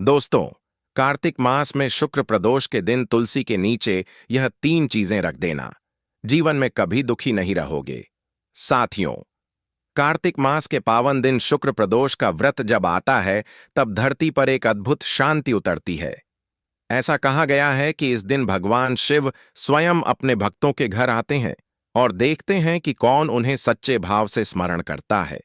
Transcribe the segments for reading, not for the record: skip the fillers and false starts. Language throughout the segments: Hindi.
दोस्तों, कार्तिक मास में शुक्र प्रदोष के दिन तुलसी के नीचे यह 3 चीजें रख देना। जीवन में कभी दुखी नहीं रहोगे। साथियों, कार्तिक मास के पावन दिन शुक्र प्रदोष का व्रत जब आता है, तब धरती पर एक अद्भुत शांति उतरती है। ऐसा कहा गया है कि इस दिन भगवान शिव स्वयं अपने भक्तों के घर आते हैं और देखते हैं कि कौन उन्हें सच्चे भाव से स्मरण करता है।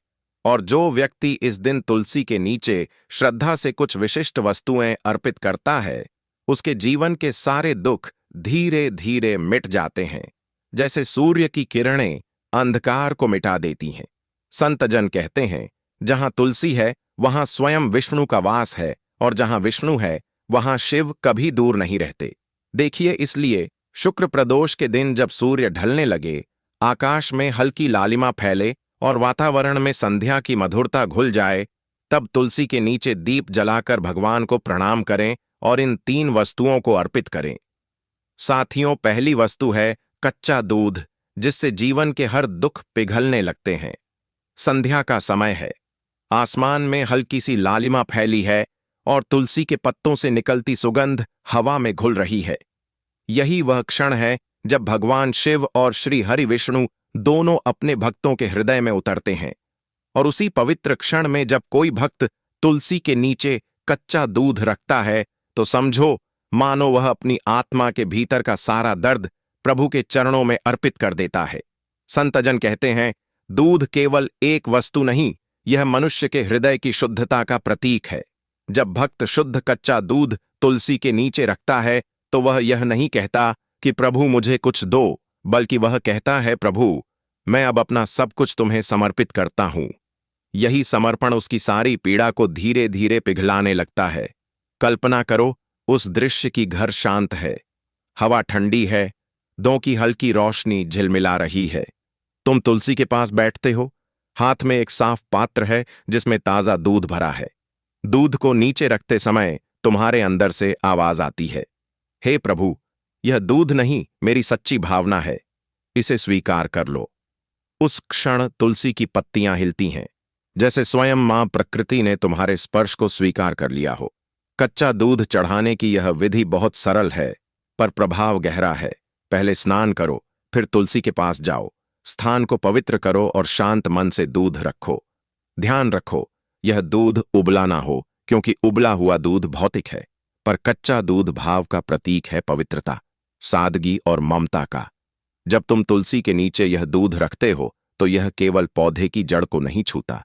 और जो व्यक्ति इस दिन तुलसी के नीचे श्रद्धा से कुछ विशिष्ट वस्तुएं अर्पित करता है, उसके जीवन के सारे दुख धीरे धीरे मिट जाते हैं, जैसे सूर्य की किरणें अंधकार को मिटा देती हैं। संतजन कहते हैं, जहां तुलसी है वहां स्वयं विष्णु का वास है, और जहां विष्णु है वहां शिव कभी दूर नहीं रहते। देखिए, इसलिए शुक्र प्रदोष के दिन जब सूर्य ढलने लगे, आकाश में हल्की लालिमा फैले और वातावरण में संध्या की मधुरता घुल जाए, तब तुलसी के नीचे दीप जलाकर भगवान को प्रणाम करें और इन 3 वस्तुओं को अर्पित करें। साथियों, पहली वस्तु है कच्चा दूध, जिससे जीवन के हर दुख पिघलने लगते हैं। संध्या का समय है, आसमान में हल्की सी लालिमा फैली है और तुलसी के पत्तों से निकलती सुगंध हवा में घुल रही है। यही वह क्षण है जब भगवान शिव और श्री हरि विष्णु दोनों अपने भक्तों के हृदय में उतरते हैं। और उसी पवित्र क्षण में जब कोई भक्त तुलसी के नीचे कच्चा दूध रखता है, तो समझो मानो वह अपनी आत्मा के भीतर का सारा दर्द प्रभु के चरणों में अर्पित कर देता है। संतजन कहते हैं, दूध केवल एक वस्तु नहीं, यह मनुष्य के हृदय की शुद्धता का प्रतीक है। जब भक्त शुद्ध कच्चा दूध तुलसी के नीचे रखता है, तो वह यह नहीं कहता कि प्रभु मुझे कुछ दो, बल्कि वह कहता है, प्रभु मैं अब अपना सब कुछ तुम्हें समर्पित करता हूं। यही समर्पण उसकी सारी पीड़ा को धीरे धीरे पिघलाने लगता है। कल्पना करो, उस दृश्य की घर शांत है, हवा ठंडी है, दो की हल्की रोशनी झिलमिला रही है। तुम तुलसी के पास बैठते हो, हाथ में एक साफ पात्र है जिसमें ताजा दूध भरा है। दूध को नीचे रखते समय तुम्हारे अंदर से आवाज आती है, हे प्रभु, यह दूध नहीं, मेरी सच्ची भावना है, इसे स्वीकार कर लो। उस क्षण तुलसी की पत्तियां हिलती हैं, जैसे स्वयं मां प्रकृति ने तुम्हारे स्पर्श को स्वीकार कर लिया हो। कच्चा दूध चढ़ाने की यह विधि बहुत सरल है, पर प्रभाव गहरा है। पहले स्नान करो, फिर तुलसी के पास जाओ, स्थान को पवित्र करो और शांत मन से दूध रखो। ध्यान रखो, यह दूध उबला ना हो, क्योंकि उबला हुआ दूध भौतिक है, पर कच्चा दूध भाव का प्रतीक है, पवित्रता, सादगी और ममता का। जब तुम तुलसी के नीचे यह दूध रखते हो, तो यह केवल पौधे की जड़ को नहीं छूता,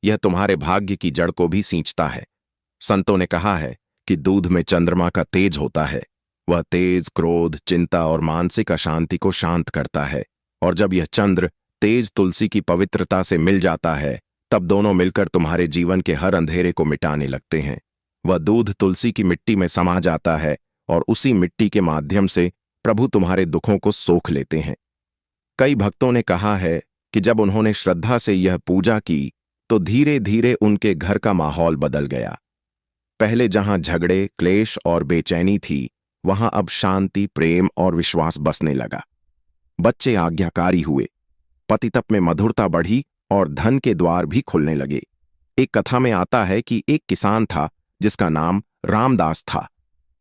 यह तुम्हारे भाग्य की जड़ को भी सींचता है। संतों ने कहा है कि दूध में चंद्रमा का तेज होता है। वह तेज क्रोध, चिंता और मानसिक अशांति को शांत करता है। और जब यह चंद्र तेज तुलसी की पवित्रता से मिल जाता है, तब दोनों मिलकर तुम्हारे जीवन के हर अंधेरे को मिटाने लगते हैं। वह दूध तुलसी की मिट्टी में समा जाता है और उसी मिट्टी के माध्यम से प्रभु तुम्हारे दुखों को सोख लेते हैं। कई भक्तों ने कहा है कि जब उन्होंने श्रद्धा से यह पूजा की, तो धीरे धीरे उनके घर का माहौल बदल गया। पहले जहां झगड़े, क्लेश और बेचैनी थी, वहां अब शांति, प्रेम और विश्वास बसने लगा। बच्चे आज्ञाकारी हुए, पतितप में मधुरता बढ़ी और धन के द्वार भी खुलने लगे। एक कथा में आता है कि एक किसान था जिसका नाम रामदास था।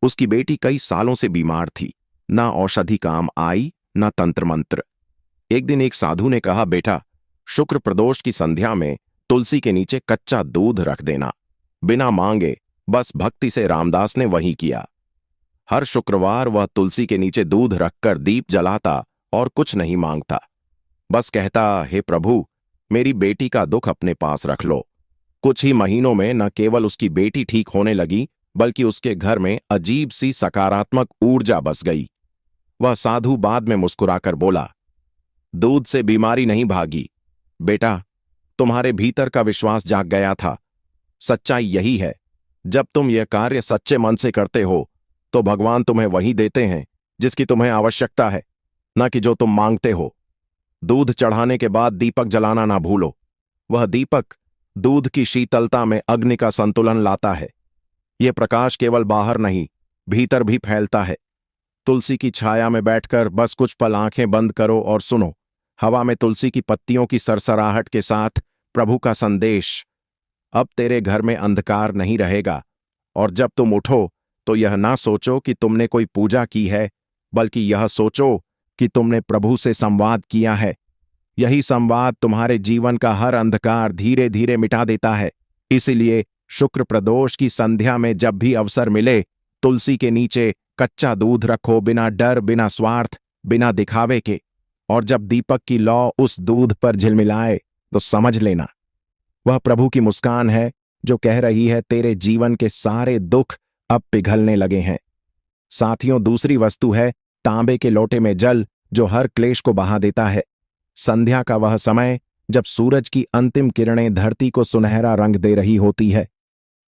उसकी बेटी कई सालों से बीमार थी, ना औषधि काम आई, ना तंत्र मंत्र। एक दिन एक साधु ने कहा, बेटा, शुक्र प्रदोष की संध्या में तुलसी के नीचे कच्चा दूध रख देना। बिना मांगे, बस भक्ति से रामदास ने वही किया। हर शुक्रवार वह तुलसी के नीचे दूध रखकर दीप जलाता और कुछ नहीं मांगता, बस कहता, हे प्रभु, मेरी बेटी का दुख अपने पास रख लो। कुछ ही महीनों में न केवल उसकी बेटी ठीक होने लगी, बल्कि उसके घर में अजीब सी सकारात्मक ऊर्जा बस गई। वह साधु बाद में मुस्कुराकर बोला, दूध से बीमारी नहीं भागी बेटा, तुम्हारे भीतर का विश्वास जाग गया था। सच्चाई यही है, जब तुम यह कार्य सच्चे मन से करते हो, तो भगवान तुम्हें वही देते हैं जिसकी तुम्हें आवश्यकता है, न कि जो तुम मांगते हो। दूध चढ़ाने के बाद दीपक जलाना ना भूलो। वह दीपक दूध की शीतलता में अग्नि का संतुलन लाता है। यह प्रकाश केवल बाहर नहीं, भीतर भी फैलता है। तुलसी की छाया में बैठकर बस कुछ पल आंखें बंद करो और सुनो, हवा में तुलसी की पत्तियों की सरसराहट के साथ प्रभु का संदेश, अब तेरे घर में अंधकार नहीं रहेगा और जब तुम उठो तो यह ना सोचो कि तुमने कोई पूजा की है, बल्कि यह सोचो कि तुमने प्रभु से संवाद किया है। यही संवाद तुम्हारे जीवन का हर अंधकार धीरे धीरे मिटा देता है। इसीलिए शुक्र प्रदोष की संध्या में जब भी अवसर मिले, तुलसी के नीचे कच्चा दूध रखो, बिना डर, बिना स्वार्थ, बिना दिखावे के। और जब दीपक की लौ उस दूध पर झिलमिलाए तो समझ लेना वह प्रभु की मुस्कान है, जो कह रही है तेरे जीवन के सारे दुख अब पिघलने लगे हैं। साथियों, दूसरी वस्तु है तांबे के लोटे में जल, जो हर क्लेश को बहा देता है। संध्या का वह समय जब सूरज की अंतिम किरणें धरती को सुनहरा रंग दे रही होती है,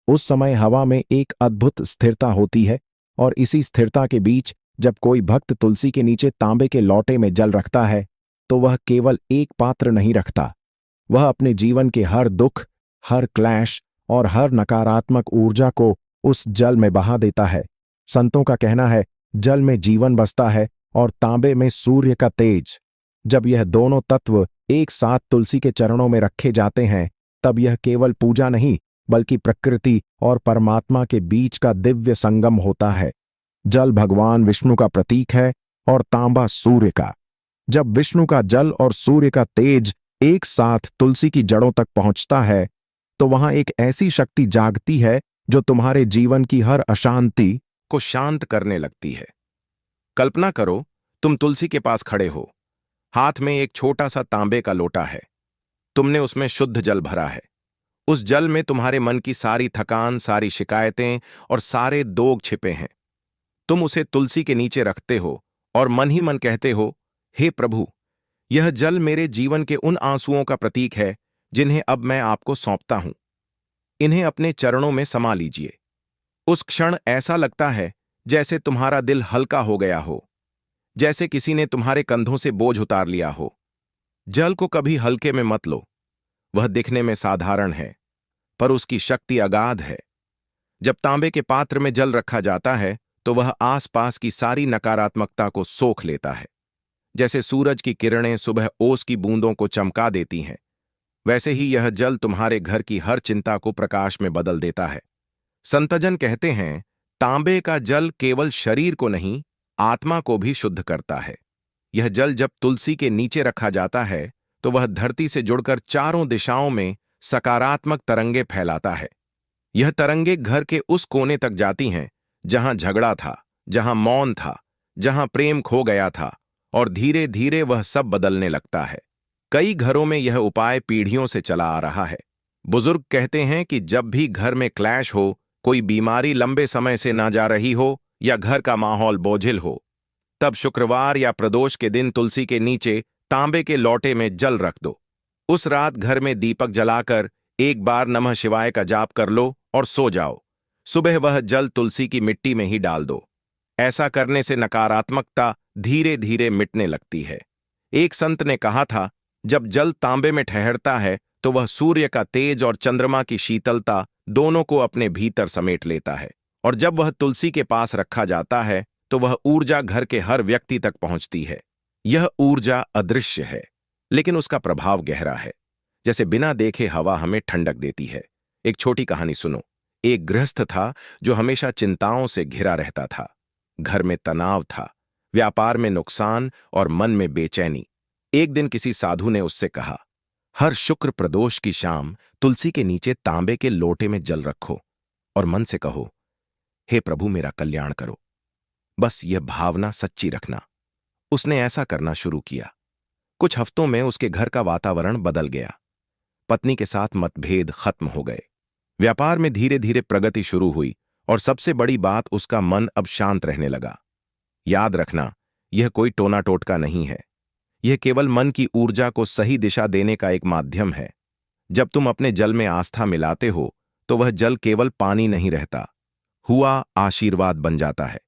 उस समय हवा में एक अद्भुत स्थिरता होती है। और इसी स्थिरता के बीच जब कोई भक्त तुलसी के नीचे तांबे के लोटे में जल रखता है, तो वह केवल एक पात्र नहीं रखता, वह अपने जीवन के हर दुख, हर क्लैश और हर नकारात्मक ऊर्जा को उस जल में बहा देता है। संतों का कहना है, जल में जीवन बसता है और तांबे में सूर्य का तेज। जब यह दोनों तत्व एक साथ तुलसी के चरणों में रखे जाते हैं, तब यह केवल पूजा नहीं, बल्कि प्रकृति और परमात्मा के बीच का दिव्य संगम होता है। जल भगवान विष्णु का प्रतीक है और तांबा सूर्य का। जब विष्णु का जल और सूर्य का तेज एक साथ तुलसी की जड़ों तक पहुंचता है, तो वहां एक ऐसी शक्ति जागती है जो तुम्हारे जीवन की हर अशांति को शांत करने लगती है। कल्पना करो, तुम तुलसी के पास खड़े हो, हाथ में एक छोटा सा तांबे का लोटा है, तुमने उसमें शुद्ध जल भरा है। उस जल में तुम्हारे मन की सारी थकान, सारी शिकायतें और सारे दोग छिपे हैं। तुम उसे तुलसी के नीचे रखते हो और मन ही मन कहते हो, हे प्रभु, यह जल मेरे जीवन के उन आंसुओं का प्रतीक है जिन्हें अब मैं आपको सौंपता हूं। इन्हें अपने चरणों में समा लीजिए। उस क्षण ऐसा लगता है जैसे तुम्हारा दिल हल्का हो गया हो, जैसे किसी ने तुम्हारे कंधों से बोझ उतार लिया हो। जल को कभी हल्के में मत लो। वह दिखने में साधारण है, पर उसकी शक्ति अगाध है। जब तांबे के पात्र में जल रखा जाता है, तो वह आसपास की सारी नकारात्मकता को सोख लेता है। जैसे सूरज की किरणें सुबह ओस की बूंदों को चमका देती हैं, वैसे ही यह जल तुम्हारे घर की हर चिंता को प्रकाश में बदल देता है। संतजन कहते हैं, तांबे का जल केवल शरीर को नहीं, आत्मा को भी शुद्ध करता है। यह जल जब तुलसी के नीचे रखा जाता है, तो वह धरती से जुड़कर चारों दिशाओं में सकारात्मक तरंगे फैलाता है। यह तरंगे घर के उस कोने तक जाती हैं जहां झगड़ा था, जहां मौन था, जहां प्रेम खो गया था, और धीरे धीरे वह सब बदलने लगता है। कई घरों में यह उपाय पीढ़ियों से चला आ रहा है। बुजुर्ग कहते हैं कि जब भी घर में क्लैश हो, कोई बीमारी लंबे समय से ना जा रही हो या घर का माहौल बोझिल हो, तब शुक्रवार या प्रदोष के दिन तुलसी के नीचे तांबे के लोटे में जल रख दो। उस रात घर में दीपक जलाकर एक बार नमः शिवाय का जाप कर लो और सो जाओ। सुबह वह जल तुलसी की मिट्टी में ही डाल दो। ऐसा करने से नकारात्मकता धीरे धीरे मिटने लगती है। एक संत ने कहा था, जब जल तांबे में ठहरता है तो वह सूर्य का तेज और चंद्रमा की शीतलता दोनों को अपने भीतर समेट लेता है। और जब वह तुलसी के पास रखा जाता है, तो वह ऊर्जा घर के हर व्यक्ति तक पहुंचती है। यह ऊर्जा अदृश्य है, लेकिन उसका प्रभाव गहरा है। जैसे बिना देखे हवा हमें ठंडक देती है। एक छोटी कहानी सुनो। एक गृहस्थ था जो हमेशा चिंताओं से घिरा रहता था। घर में तनाव था, व्यापार में नुकसान और मन में बेचैनी। एक दिन किसी साधु ने उससे कहा, हर शुक्र प्रदोष की शाम तुलसी के नीचे तांबे के लोटे में जल रखो और मन से कहो, हे प्रभु, मेरा कल्याण करो। बस यह भावना सच्ची रखना। उसने ऐसा करना शुरू किया। कुछ हफ्तों में उसके घर का वातावरण बदल गया। पत्नी के साथ मतभेद खत्म हो गए, व्यापार में धीरे धीरे प्रगति शुरू हुई, और सबसे बड़ी बात, उसका मन अब शांत रहने लगा। याद रखना, यह कोई टोना टोटका नहीं है। यह केवल मन की ऊर्जा को सही दिशा देने का एक माध्यम है। जब तुम अपने जल में आस्था मिलाते हो, तो वह जल केवल पानी नहीं रहता, हुआ आशीर्वाद बन जाता है।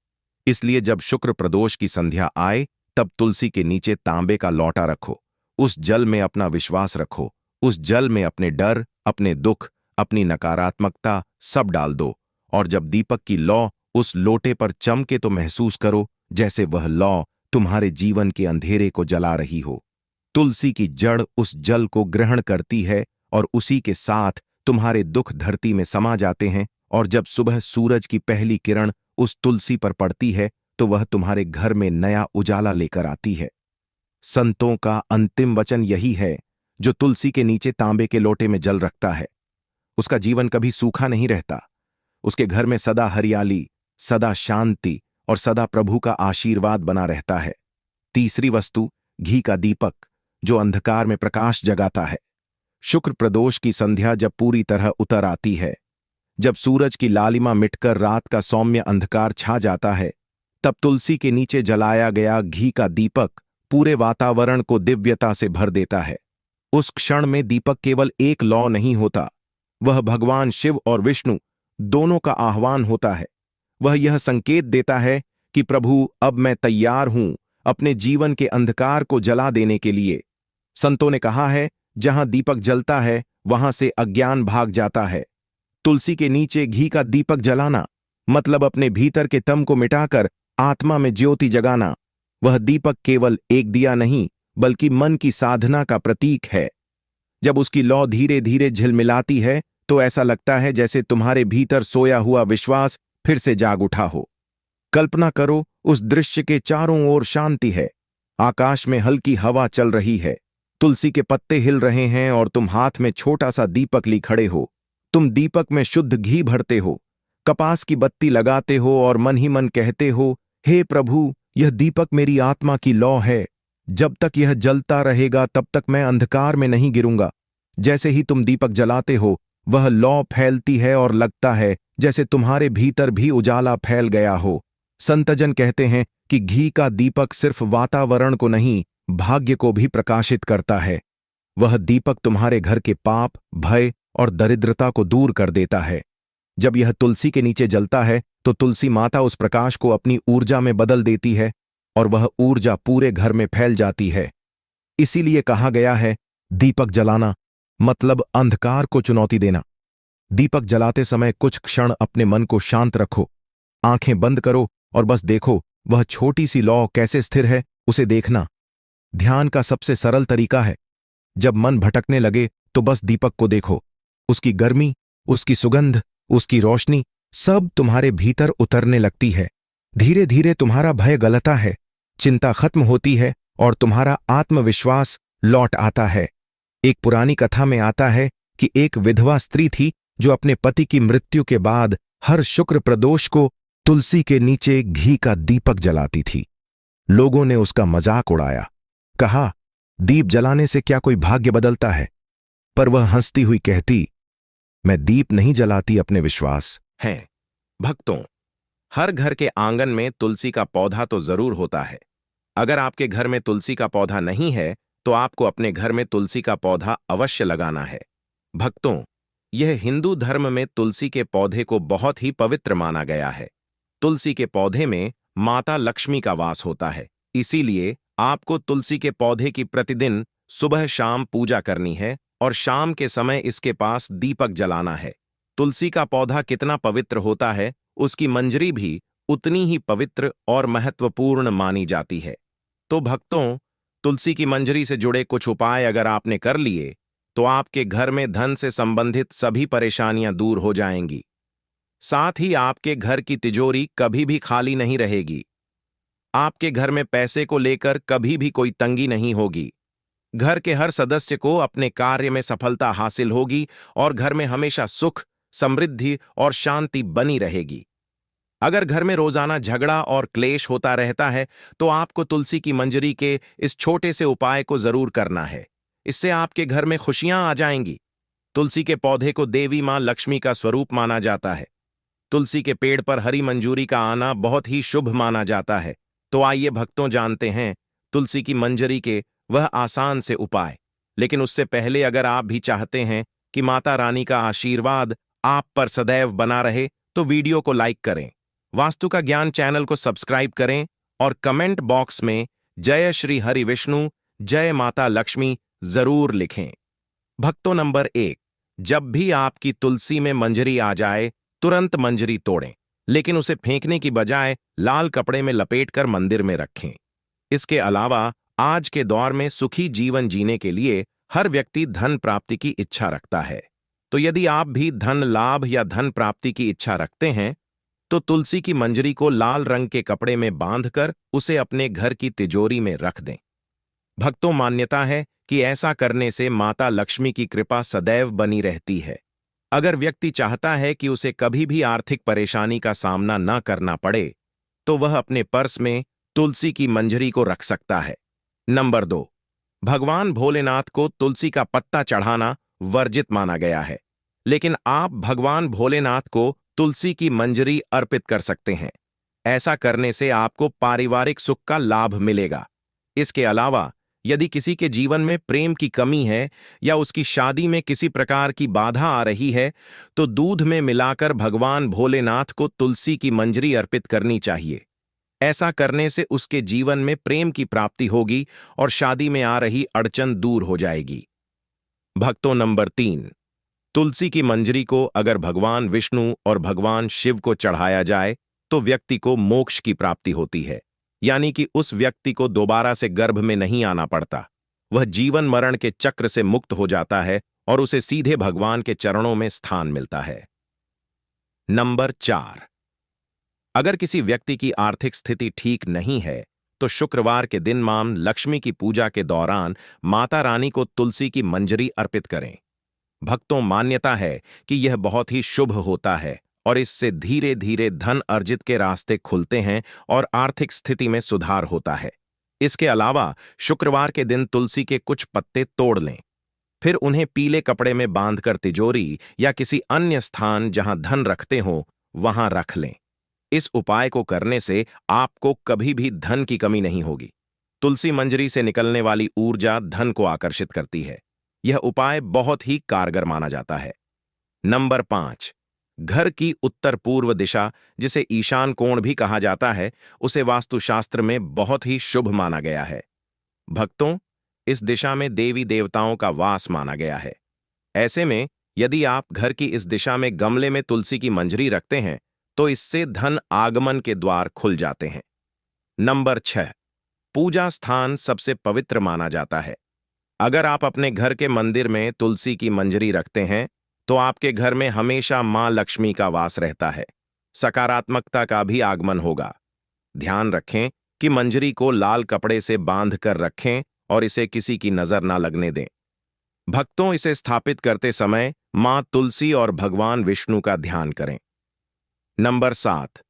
इसलिए जब शुक्र प्रदोष की संध्या आए, तब तुलसी के नीचे तांबे का लोटा रखो। उस जल में अपना विश्वास रखो। उस जल में अपने डर, अपने दुख, अपनी नकारात्मकता सब डाल दो। और जब दीपक की लौ उस लोटे पर चमके, तो महसूस करो जैसे वह लौ तुम्हारे जीवन के अंधेरे को जला रही हो। तुलसी की जड़ उस जल को ग्रहण करती है और उसी के साथ तुम्हारे दुख धरती में समा जाते हैं और जब सुबह सूरज की पहली किरण उस तुलसी पर पड़ती है तो वह तुम्हारे घर में नया उजाला लेकर आती है। संतों का अंतिम वचन यही है, जो तुलसी के नीचे तांबे के लोटे में जल रखता है उसका जीवन कभी सूखा नहीं रहता। उसके घर में सदा हरियाली, सदा शांति और सदा प्रभु का आशीर्वाद बना रहता है। तीसरी वस्तु, घी का दीपक, जो अंधकार में प्रकाश जगाता है। शुक्र प्रदोष की संध्या जब पूरी तरह उतर आती है, जब सूरज की लालिमा मिटकर रात का सौम्य अंधकार छा जाता है, तब तुलसी के नीचे जलाया गया घी का दीपक पूरे वातावरण को दिव्यता से भर देता है। उस क्षण में दीपक केवल एक लौ नहीं होता, वह भगवान शिव और विष्णु दोनों का आह्वान होता है। वह यह संकेत देता है कि प्रभु, अब मैं तैयार हूं अपने जीवन के अंधकार को जला देने के लिए। संतों ने कहा है, जहां दीपक जलता है वहां से अज्ञान भाग जाता है। तुलसी के नीचे घी का दीपक जलाना मतलब अपने भीतर के तम को मिटाकर आत्मा में ज्योति जगाना। वह दीपक केवल एक दिया नहीं, बल्कि मन की साधना का प्रतीक है। जब उसकी लौ धीरे धीरे झिलमिलाती है तो ऐसा लगता है जैसे तुम्हारे भीतर सोया हुआ विश्वास फिर से जाग उठा हो। कल्पना करो, उस दृश्य के चारों ओर शांति है। आकाश में हल्की हवा चल रही है, तुलसी के पत्ते हिल रहे हैं और तुम हाथ में छोटा सा दीपक ली खड़े हो। तुम दीपक में शुद्ध घी भरते हो, कपास की बत्ती लगाते हो और मन ही मन कहते हो, हे प्रभु, यह दीपक मेरी आत्मा की लौ है। जब तक यह जलता रहेगा तब तक मैं अंधकार में नहीं गिरूंगा। जैसे ही तुम दीपक जलाते हो, वह लौ फैलती है और लगता है जैसे तुम्हारे भीतर भी उजाला फैल गया हो। संतजन कहते हैं कि घी का दीपक सिर्फ वातावरण को नहीं, भाग्य को भी प्रकाशित करता है। वह दीपक तुम्हारे घर के पाप, भय और दरिद्रता को दूर कर देता है। जब यह तुलसी के नीचे जलता है तो तुलसी माता उस प्रकाश को अपनी ऊर्जा में बदल देती है और वह ऊर्जा पूरे घर में फैल जाती है। इसीलिए कहा गया है, दीपक जलाना मतलब अंधकार को चुनौती देना। दीपक जलाते समय कुछ क्षण अपने मन को शांत रखो, आंखें बंद करो और बस देखो वह छोटी सी लौ कैसे स्थिर है, उसे देखना। ध्यान का सबसे सरल तरीका है, जब मन भटकने लगे तो बस दीपक को देखो। उसकी गर्मी, उसकी सुगंध, उसकी रोशनी सब तुम्हारे भीतर उतरने लगती है। धीरे धीरे तुम्हारा भय गलता है, चिंता खत्म होती है और तुम्हारा आत्मविश्वास लौट आता है। एक पुरानी कथा में आता है कि एक विधवा स्त्री थी जो अपने पति की मृत्यु के बाद हर शुक्र प्रदोष को तुलसी के नीचे घी का दीपक जलाती थी। लोगों ने उसका मजाक उड़ाया, कहा, दीप जलाने से क्या कोई भाग्य बदलता है? पर वह हंसती हुई कहती, मैं दीप नहीं जलाती, अपने विश्वास है। भक्तों, हर घर के आंगन में तुलसी का पौधा तो जरूर होता है। अगर आपके घर में तुलसी का पौधा नहीं है तो आपको अपने घर में तुलसी का पौधा अवश्य लगाना है। भक्तों, यह हिंदू धर्म में तुलसी के पौधे को बहुत ही पवित्र माना गया है। तुलसी के पौधे में माता लक्ष्मी का वास होता है, इसीलिए आपको तुलसी के पौधे की प्रतिदिन सुबह शाम पूजा करनी है और शाम के समय इसके पास दीपक जलाना है। तुलसी का पौधा कितना पवित्र होता है, उसकी मंजरी भी उतनी ही पवित्र और महत्वपूर्ण मानी जाती है। तो भक्तों, तुलसी की मंजरी से जुड़े कुछ उपाय अगर आपने कर लिए तो आपके घर में धन से संबंधित सभी परेशानियां दूर हो जाएंगी। साथ ही आपके घर की तिजोरी कभी भी खाली नहीं रहेगी। आपके घर में पैसे को लेकर कभी भी कोई तंगी नहीं होगी। घर के हर सदस्य को अपने कार्य में सफलता हासिल होगी और घर में हमेशा सुख, समृद्धि और शांति बनी रहेगी। अगर घर में रोजाना झगड़ा और क्लेश होता रहता है तो आपको तुलसी की मंजरी के इस छोटे से उपाय को जरूर करना है। इससे आपके घर में खुशियां आ जाएंगी। तुलसी के पौधे को देवी मां लक्ष्मी का स्वरूप माना जाता है। तुलसी के पेड़ पर हरी मंजूरी का आना बहुत ही शुभ माना जाता है। तो आइए भक्तों, जानते हैं तुलसी की मंजरी के वह आसान से उपाय। लेकिन उससे पहले अगर आप भी चाहते हैं कि माता रानी का आशीर्वाद आप पर सदैव बना रहे तो वीडियो को लाइक करें, वास्तु का ज्ञान चैनल को सब्सक्राइब करें और कमेंट बॉक्स में जय श्री हरि विष्णु, जय माता लक्ष्मी जरूर लिखें। भक्तों, नंबर 1, जब भी आपकी तुलसी में मंजरी आ जाए तुरंत मंजरी तोड़ें, लेकिन उसे फेंकने की बजाय लाल कपड़े में लपेटकर मंदिर में रखें। इसके अलावा आज के दौर में सुखी जीवन जीने के लिए हर व्यक्ति धन प्राप्ति की इच्छा रखता है। तो यदि आप भी धन लाभ या धन प्राप्ति की इच्छा रखते हैं तो तुलसी की मंजरी को लाल रंग के कपड़े में बांधकर उसे अपने घर की तिजोरी में रख दें। भक्तों, मान्यता है कि ऐसा करने से माता लक्ष्मी की कृपा सदैव बनी रहती है। अगर व्यक्ति चाहता है कि उसे कभी भी आर्थिक परेशानी का सामना न करना पड़े तो वह अपने पर्स में तुलसी की मंजरी को रख सकता है। नंबर 2, भगवान भोलेनाथ को तुलसी का पत्ता चढ़ाना वर्जित माना गया है, लेकिन आप भगवान भोलेनाथ को तुलसी की मंजरी अर्पित कर सकते हैं। ऐसा करने से आपको पारिवारिक सुख का लाभ मिलेगा। इसके अलावा यदि किसी के जीवन में प्रेम की कमी है या उसकी शादी में किसी प्रकार की बाधा आ रही है तो दूध में मिलाकर भगवान भोलेनाथ को तुलसी की मंजरी अर्पित करनी चाहिए। ऐसा करने से उसके जीवन में प्रेम की प्राप्ति होगी और शादी में आ रही अड़चन दूर हो जाएगी। भक्तों, नंबर 3, तुलसी की मंजरी को अगर भगवान विष्णु और भगवान शिव को चढ़ाया जाए तो व्यक्ति को मोक्ष की प्राप्ति होती है, यानी कि उस व्यक्ति को दोबारा से गर्भ में नहीं आना पड़ता। वह जीवन मरण के चक्र से मुक्त हो जाता है और उसे सीधे भगवान के चरणों में स्थान मिलता है। नंबर 4, अगर किसी व्यक्ति की आर्थिक स्थिति ठीक नहीं है तो शुक्रवार के दिन मां लक्ष्मी की पूजा के दौरान माता रानी को तुलसी की मंजरी अर्पित करें। भक्तों, मान्यता है कि यह बहुत ही शुभ होता है और इससे धीरे धीरे धन अर्जित के रास्ते खुलते हैं और आर्थिक स्थिति में सुधार होता है। इसके अलावा शुक्रवार के दिन तुलसी के कुछ पत्ते तोड़ लें, फिर उन्हें पीले कपड़े में बांधकर तिजोरी या किसी अन्य स्थान जहां धन रखते हो वहां रख लें। इस उपाय को करने से आपको कभी भी धन की कमी नहीं होगी। तुलसी मंजरी से निकलने वाली ऊर्जा धन को आकर्षित करती है। यह उपाय बहुत ही कारगर माना जाता है। नंबर 5, घर की उत्तर पूर्व दिशा, जिसे ईशान कोण भी कहा जाता है, उसे वास्तुशास्त्र में बहुत ही शुभ माना गया है। भक्तों, इस दिशा में देवी देवताओं का वास माना गया है। ऐसे में यदि आप घर की इस दिशा में गमले में तुलसी की मंजरी रखते हैं तो इससे धन आगमन के द्वार खुल जाते हैं। नंबर 6, पूजा स्थान सबसे पवित्र माना जाता है। अगर आप अपने घर के मंदिर में तुलसी की मंजरी रखते हैं तो आपके घर में हमेशा मां लक्ष्मी का वास रहता है, सकारात्मकता का भी आगमन होगा। ध्यान रखें कि मंजरी को लाल कपड़े से बांध कर रखें और इसे किसी की नजर ना लगने दें। भक्तों, इसे स्थापित करते समय मां तुलसी और भगवान विष्णु का ध्यान करें। नंबर 7,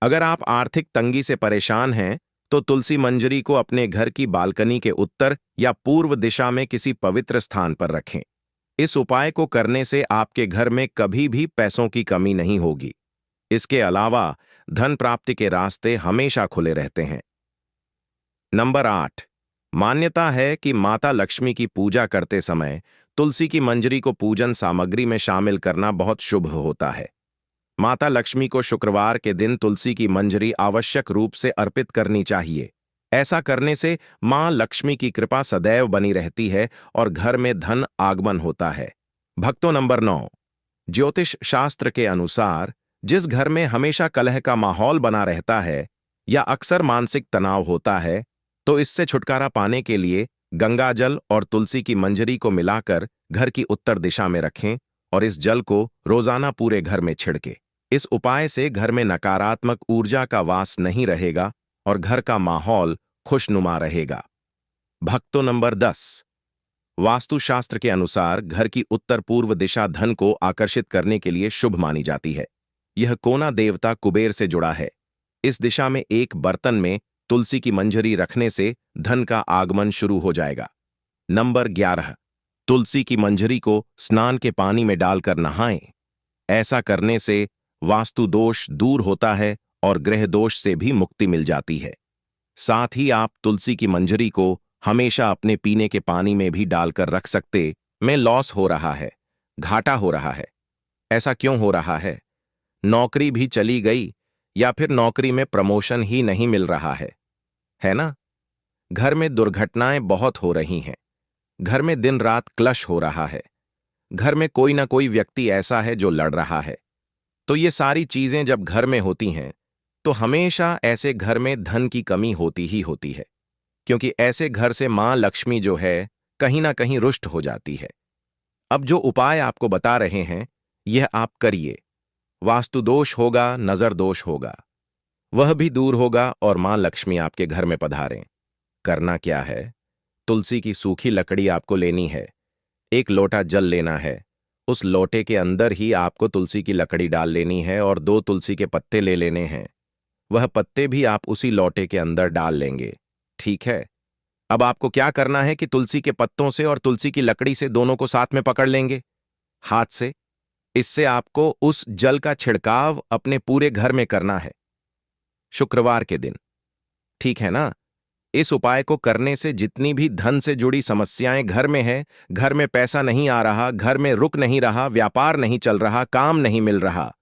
अगर आप आर्थिक तंगी से परेशान हैं तो तुलसी मंजरी को अपने घर की बालकनी के उत्तर या पूर्व दिशा में किसी पवित्र स्थान पर रखें। इस उपाय को करने से आपके घर में कभी भी पैसों की कमी नहीं होगी। इसके अलावा धन प्राप्ति के रास्ते हमेशा खुले रहते हैं। नंबर 8, मान्यता है कि माता लक्ष्मी की पूजा करते समय तुलसी की मंजरी को पूजन सामग्री में शामिल करना बहुत शुभ होता है। माता लक्ष्मी को शुक्रवार के दिन तुलसी की मंजरी आवश्यक रूप से अर्पित करनी चाहिए। ऐसा करने से मां लक्ष्मी की कृपा सदैव बनी रहती है और घर में धन आगमन होता है। भक्तों, नंबर 9, ज्योतिष शास्त्र के अनुसार जिस घर में हमेशा कलह का माहौल बना रहता है या अक्सर मानसिक तनाव होता है तो इससे छुटकारा पाने के लिए गंगाजल और तुलसी की मंजरी को मिलाकर घर की उत्तर दिशा में रखें और इस जल को रोजाना पूरे घर में छिड़के। इस उपाय से घर में नकारात्मक ऊर्जा का वास नहीं रहेगा और घर का माहौल खुशनुमा रहेगा। भक्तों, नंबर 10, वास्तुशास्त्र के अनुसार घर की उत्तर पूर्व दिशा धन को आकर्षित करने के लिए शुभ मानी जाती है। यह कोना देवता कुबेर से जुड़ा है। इस दिशा में एक बर्तन में तुलसी की मंजरी रखने से धन का आगमन शुरू हो जाएगा। नंबर 11, तुलसी की मंजरी को स्नान के पानी में डालकर नहाएं। ऐसा करने से वास्तु दोष दूर होता है और ग्रह दोष से भी मुक्ति मिल जाती है। साथ ही आप तुलसी की मंजरी को हमेशा अपने पीने के पानी में भी डालकर रख सकते। में लॉस हो रहा है, घाटा हो रहा है। ऐसा क्यों हो रहा है? नौकरी भी चली गई या फिर नौकरी में प्रमोशन ही नहीं मिल रहा है ना? घर में दुर्घटनाएं बहुत हो रही हैं। घर में दिन रात क्लश हो रहा है। घर में कोई ना कोई व्यक्ति ऐसा है जो लड़ रहा है। तो ये सारी चीजें जब घर में होती हैं तो हमेशा ऐसे घर में धन की कमी होती ही होती है, क्योंकि ऐसे घर से मां लक्ष्मी जो है कहीं ना कहीं रुष्ट हो जाती है। अब जो उपाय आपको बता रहे हैं, यह आप करिए। वास्तु दोष होगा, नजर दोष होगा, वह भी दूर होगा और मां लक्ष्मी आपके घर में पधारें। करना क्या है? तुलसी की सूखी लकड़ी आपको लेनी है, एक लोटा जल लेना है, उस लोटे के अंदर ही आपको तुलसी की लकड़ी डाल लेनी है और 2 तुलसी के पत्ते ले लेने हैं। वह पत्ते भी आप उसी लोटे के अंदर डाल लेंगे। ठीक है? अब आपको क्या करना है कि तुलसी के पत्तों से और तुलसी की लकड़ी से दोनों को साथ में पकड़ लेंगे, हाथ से। इससे आपको उस जल का छिड़काव अपने पूरे घर में करना है, शुक्रवार के दिन। ठीक है ना? इस उपाय को करने से जितनी भी धन से जुड़ी समस्याएं घर में है, घर में पैसा नहीं आ रहा, घर में रुक नहीं रहा, व्यापार नहीं चल रहा, काम नहीं मिल रहा,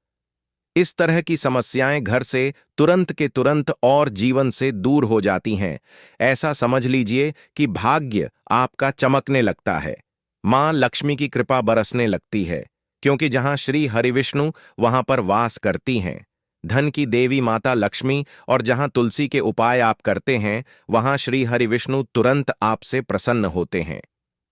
इस तरह की समस्याएं घर से तुरंत के तुरंत और जीवन से दूर हो जाती हैं। ऐसा समझ लीजिए कि भाग्य आपका चमकने लगता है, मां लक्ष्मी की कृपा बरसने लगती है, क्योंकि जहां श्री हरिविष्णु वहां पर वास करती हैं, धन की देवी माता लक्ष्मी। और जहां तुलसी के उपाय आप करते हैं, वहां श्री हरिविष्णु तुरंत आपसे प्रसन्न होते हैं।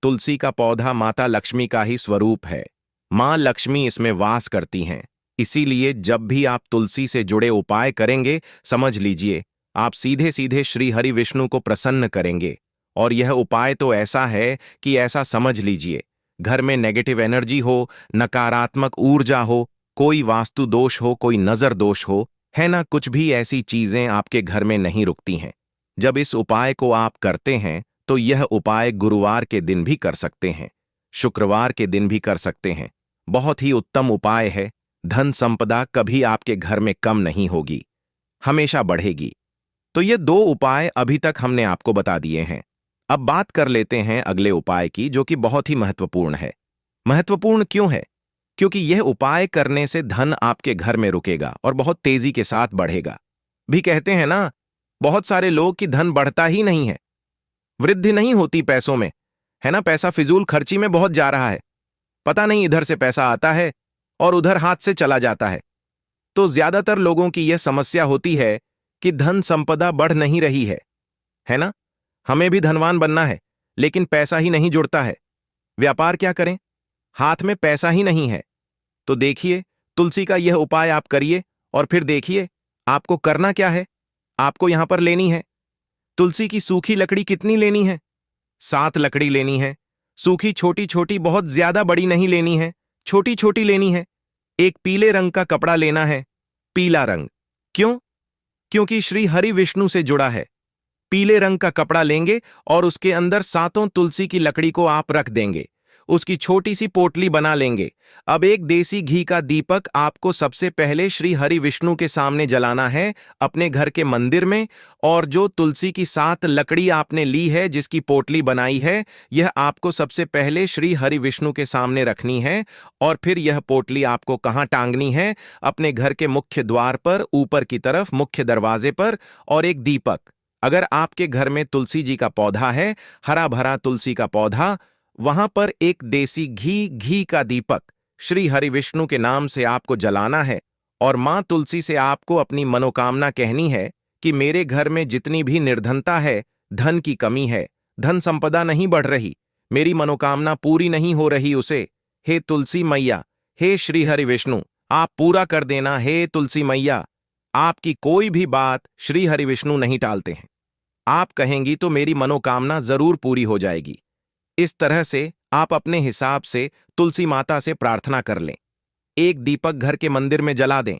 तुलसी का पौधा माता लक्ष्मी का ही स्वरूप है, मां लक्ष्मी इसमें वास करती हैं। इसीलिए जब भी आप तुलसी से जुड़े उपाय करेंगे, समझ लीजिए आप सीधे सीधे श्री हरि विष्णु को प्रसन्न करेंगे। और यह उपाय तो ऐसा है कि ऐसा समझ लीजिए, घर में नेगेटिव एनर्जी हो, नकारात्मक ऊर्जा हो, कोई वास्तु दोष हो, कोई नजर दोष हो, है ना, कुछ भी ऐसी चीजें आपके घर में नहीं रुकती हैं। जब इस उपाय को आप करते हैं तो यह उपाय गुरुवार के दिन भी कर सकते हैं, शुक्रवार के दिन भी कर सकते हैं। बहुत ही उत्तम उपाय है। धन संपदा कभी आपके घर में कम नहीं होगी, हमेशा बढ़ेगी। तो ये 2 उपाय अभी तक हमने आपको बता दिए हैं। अब बात कर लेते हैं अगले उपाय की, जो कि बहुत ही महत्वपूर्ण है। महत्वपूर्ण क्यों है? क्योंकि यह उपाय करने से धन आपके घर में रुकेगा और बहुत तेजी के साथ बढ़ेगा। भी कहते हैं ना, बहुत सारे लोग कि धन बढ़ता ही नहीं है, वृद्धि नहीं होती पैसों में, है ना, पैसा फिजूल खर्ची में बहुत जा रहा है, पता नहीं इधर से पैसा आता है और उधर हाथ से चला जाता है। तो ज्यादातर लोगों की यह समस्या होती है कि धन संपदा बढ़ नहीं रही है ना? हमें भी धनवान बनना है, लेकिन पैसा ही नहीं जुड़ता है। व्यापार क्या करें, हाथ में पैसा ही नहीं है। तो देखिए, तुलसी का यह उपाय आप करिए और फिर देखिए आपको करना क्या है। आपको यहां पर लेनी है तुलसी की सूखी लकड़ी। कितनी लेनी है? 7 लकड़ी लेनी है। सूखी, छोटी छोटी, बहुत ज्यादा बड़ी नहीं लेनी है, छोटी छोटी लेनी है। एक पीले रंग का कपड़ा लेना है, पीला रंग। क्यों? क्योंकि श्री हरि विष्णु से जुड़ा है। पीले रंग का कपड़ा लेंगे और उसके अंदर 7 तुलसी की लकड़ी को आप रख देंगे, उसकी छोटी सी पोटली बना लेंगे। अब एक देसी घी का दीपक आपको सबसे पहले श्री हरि विष्णु के सामने जलाना है, अपने घर के मंदिर में। और जो तुलसी की 7 लकड़ी आपने ली है, जिसकी पोटली बनाई है, यह आपको सबसे पहले श्री हरि विष्णु के सामने रखनी है। और फिर यह पोटली आपको कहाँ टांगनी है? अपने घर के मुख्य द्वार पर, ऊपर की तरफ मुख्य दरवाजे पर। और एक दीपक, अगर आपके घर में तुलसी जी का पौधा है, हरा भरा तुलसी का पौधा, वहां पर एक देसी घी का दीपक श्री हरि विष्णु के नाम से आपको जलाना है। और मां तुलसी से आपको अपनी मनोकामना कहनी है कि मेरे घर में जितनी भी निर्धनता है, धन की कमी है, धन संपदा नहीं बढ़ रही, मेरी मनोकामना पूरी नहीं हो रही, उसे हे तुलसी मैया, हे श्री हरि विष्णु, आप पूरा कर देना। हे तुलसी मैया, आपकी कोई भी बात श्री हरि विष्णु नहीं टालते हैं। आप कहेंगी तो मेरी मनोकामना जरूर पूरी हो जाएगी। इस तरह से आप अपने हिसाब से तुलसी माता से प्रार्थना कर लें। एक दीपक घर के मंदिर में जला दें,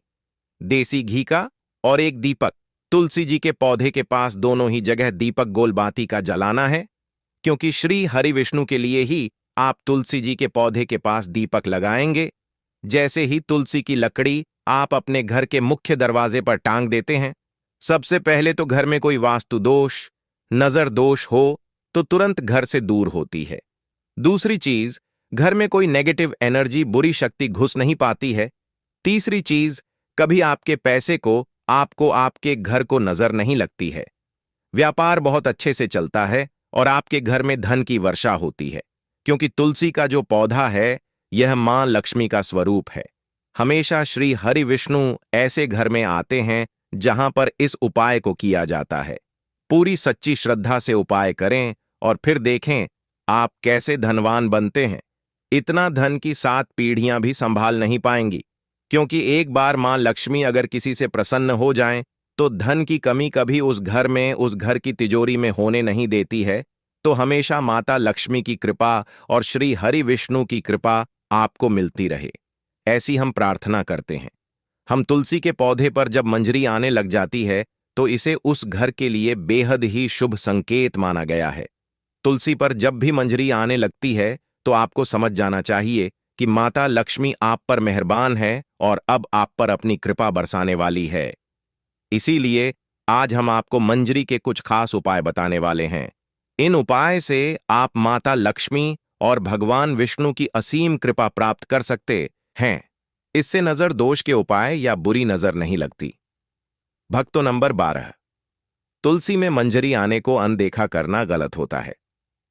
देसी घी का, और एक दीपक तुलसी जी के पौधे के पास, दोनों ही जगह दीपक गोल बाती का जलाना है। क्योंकि श्री हरि विष्णु के लिए ही आप तुलसी जी के पौधे के पास दीपक लगाएंगे। जैसे ही तुलसी की लकड़ी आप अपने घर के मुख्य दरवाजे पर टांग देते हैं, सबसे पहले तो घर में कोई वास्तु दोष, नजर दोष हो तो तुरंत घर से दूर होती है। दूसरी चीज, घर में कोई नेगेटिव एनर्जी, बुरी शक्ति घुस नहीं पाती है। तीसरी चीज, कभी आपके पैसे को, आपको, आपके घर को नजर नहीं लगती है। व्यापार बहुत अच्छे से चलता है और आपके घर में धन की वर्षा होती है। क्योंकि तुलसी का जो पौधा है, यह मां लक्ष्मी का स्वरूप है। हमेशा श्री हरि विष्णु ऐसे घर में आते हैं जहां पर इस उपाय को किया जाता है। पूरी सच्ची श्रद्धा से उपाय करें और फिर देखें आप कैसे धनवान बनते हैं। इतना धन की 7 पीढ़ियां भी संभाल नहीं पाएंगी, क्योंकि एक बार मां लक्ष्मी अगर किसी से प्रसन्न हो जाएं, तो धन की कमी कभी उस घर में, उस घर की तिजोरी में होने नहीं देती है। तो हमेशा माता लक्ष्मी की कृपा और श्री हरि विष्णु की कृपा आपको मिलती रहे, ऐसी हम प्रार्थना करते हैं। हम तुलसी के पौधे पर जब मंजरी आने लग जाती है, तो इसे उस घर के लिए बेहद ही शुभ संकेत माना गया है। तुलसी पर जब भी मंजरी आने लगती है, तो आपको समझ जाना चाहिए कि माता लक्ष्मी आप पर मेहरबान है और अब आप पर अपनी कृपा बरसाने वाली है। इसीलिए आज हम आपको मंजरी के कुछ खास उपाय बताने वाले हैं। इन उपाय से आप माता लक्ष्मी और भगवान विष्णु की असीम कृपा प्राप्त कर सकते हैं। इससे नजर दोष के उपाय या बुरी नजर नहीं लगती। भक्तों, नंबर 12, तुलसी में मंजरी आने को अनदेखा करना गलत होता है।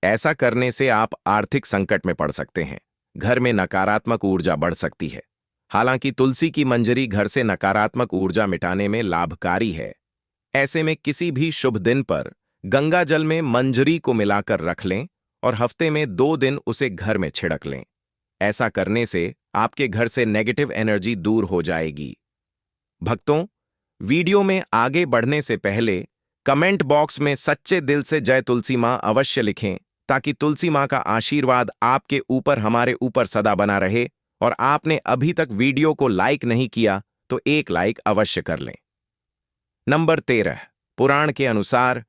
ऐसा करने से आप आर्थिक संकट में पड़ सकते हैं, घर में नकारात्मक ऊर्जा बढ़ सकती है। हालांकि तुलसी की मंजरी घर से नकारात्मक ऊर्जा मिटाने में लाभकारी है। ऐसे में किसी भी शुभ दिन पर गंगा जल में मंजरी को मिलाकर रख लें और हफ्ते में 2 दिन उसे घर में छिड़क लें। ऐसा करने से आपके घर से नेगेटिव एनर्जी दूर हो जाएगी। भक्तों, वीडियो में आगे बढ़ने से पहले कमेंट बॉक्स में सच्चे दिल से जय तुलसी मां अवश्य लिखें, ताकि तुलसी मां का आशीर्वाद आपके ऊपर, हमारे ऊपर सदा बना रहे। और आपने अभी तक वीडियो को लाइक नहीं किया तो एक लाइक अवश्य कर लें। नंबर 13, पुराण के अनुसार